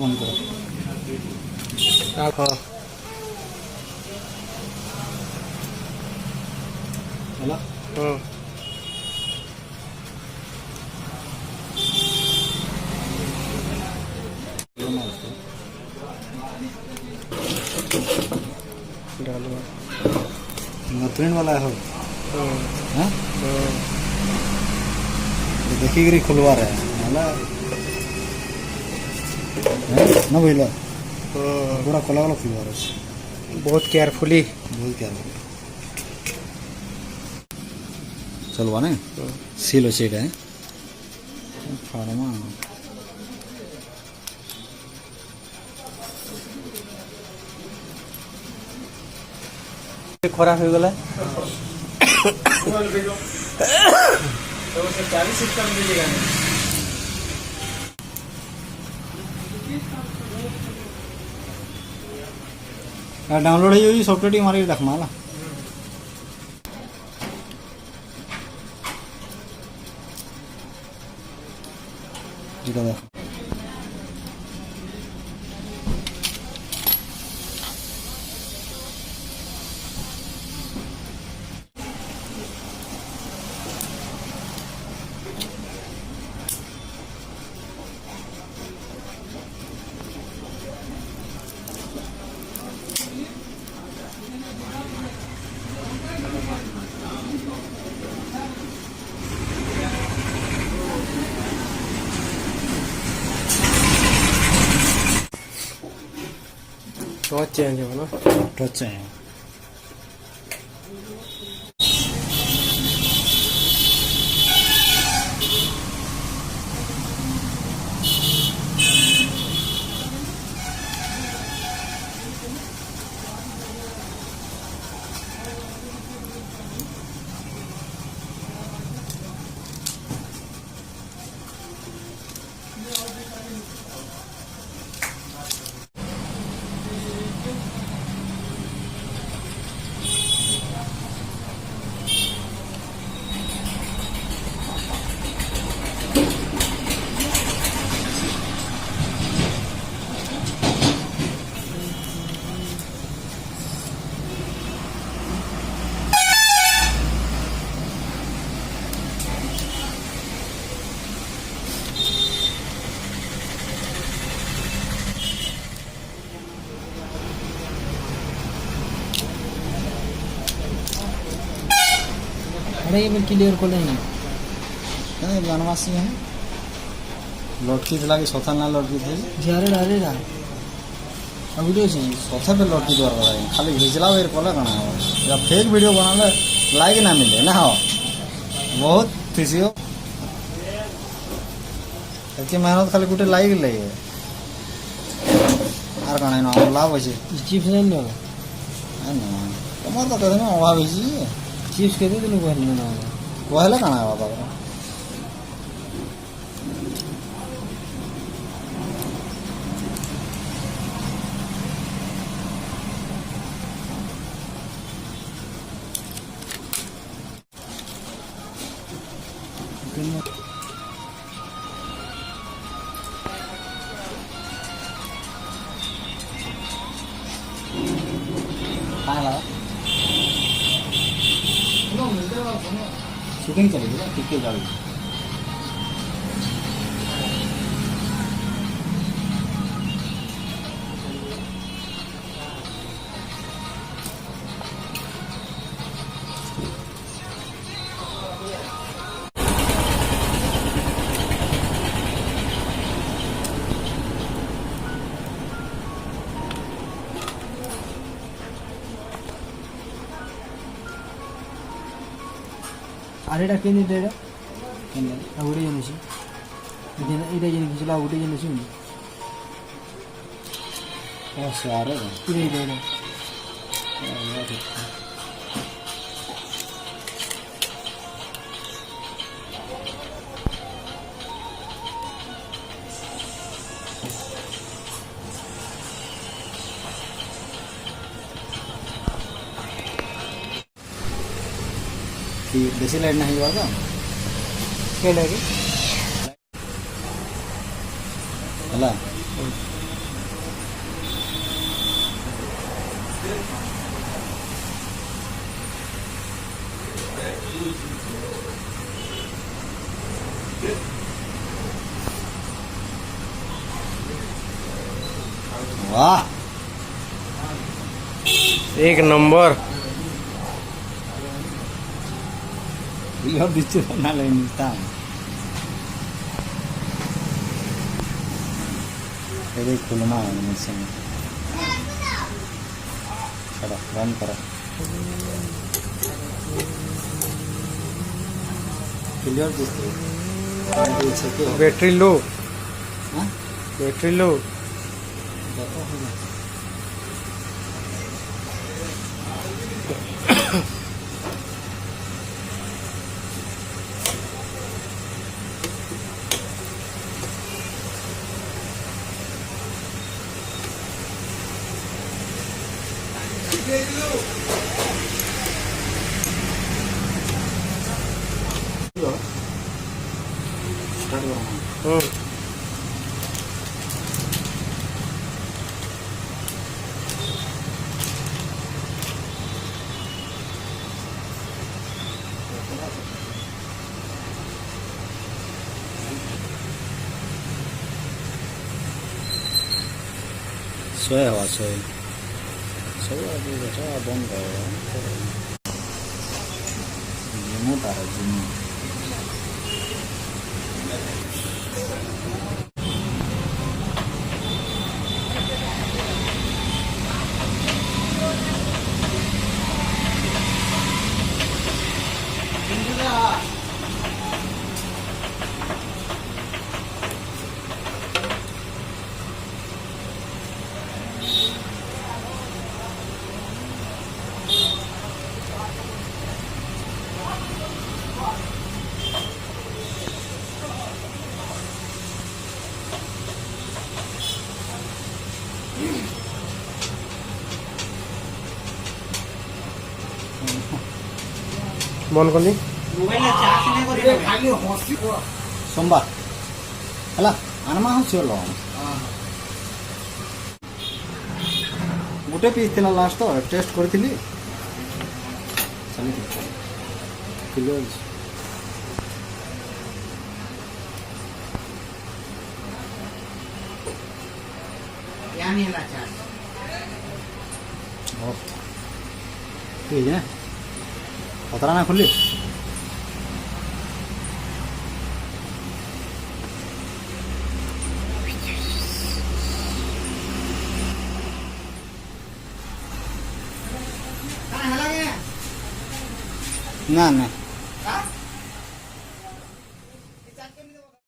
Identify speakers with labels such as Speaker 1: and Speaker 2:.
Speaker 1: मन करो
Speaker 2: हाँ
Speaker 1: ହେଲା
Speaker 2: हाँ डालवा
Speaker 1: प्रिंट वाला हो
Speaker 2: हाँ
Speaker 1: हाँ
Speaker 2: हाँ
Speaker 1: देखिए खुलवा रहे है ना भैया
Speaker 2: हाँ
Speaker 1: पूरा खोला वाला खुलवा रहे हैं
Speaker 2: बहुत केयरफुली
Speaker 1: बहुत क्या चलवा नहीं सील अच्छे का है फार्मा
Speaker 2: खराब हो गला
Speaker 1: डाउनलोड है सॉफ्टवेयर मारे रख माला जीता देख
Speaker 2: बहुत चेंज हो ना
Speaker 1: टच है
Speaker 2: अरे ये मैं क्लियर को नहीं
Speaker 1: बनवासी है लटकी ଥିଲା कि सथा ना लटकी थी
Speaker 2: जारे डाले रा अब वीडियो चाहिए
Speaker 1: सथा पे लटकी द्वार करा खाली घिचला बेर कले कना या फेक वीडियो बनाले लाइक ना मिले ना हो बहुत खुशी हो कि मेहनत खाली गुटे लाइक ले आर कना न लाभ होছে
Speaker 2: चिप्स नहीं लो
Speaker 1: ना तमर तो कदम अभाव होছি
Speaker 2: चिप्स के दे दिन को ना
Speaker 1: कहले कना बाबा शूटिंग चलेगी ना टिके जाओ
Speaker 2: আরেটা কিনে দে রে
Speaker 1: কেন
Speaker 2: আউড়ে জানিছি এটা জানি কিছু আউড়ে জানিছি
Speaker 1: ও সারে
Speaker 2: এটা এটা
Speaker 1: बेसी लाइट नहीं होगा
Speaker 2: क्या लगे
Speaker 1: हला वाह
Speaker 3: एक नंबर
Speaker 1: ভিডিও দিচ্ছি বানালে নিতাম এদের খুলনা মিশন চলো রান করো क्लियर दिखते हैं
Speaker 3: बैटरी लो
Speaker 1: हाँ
Speaker 3: बैटरी लो
Speaker 1: देखो हो गया स्टार्ट करो सोया हुआ सोए सोया अभी बेटा बंद करो जिमो तारा जिमो
Speaker 3: बंद कर दी
Speaker 1: सोमवार है आनमा हूँ सिओर गोटे पीस थी लास्ट तो टेस्ट करी ठीक है पतरा ना खुली ना ना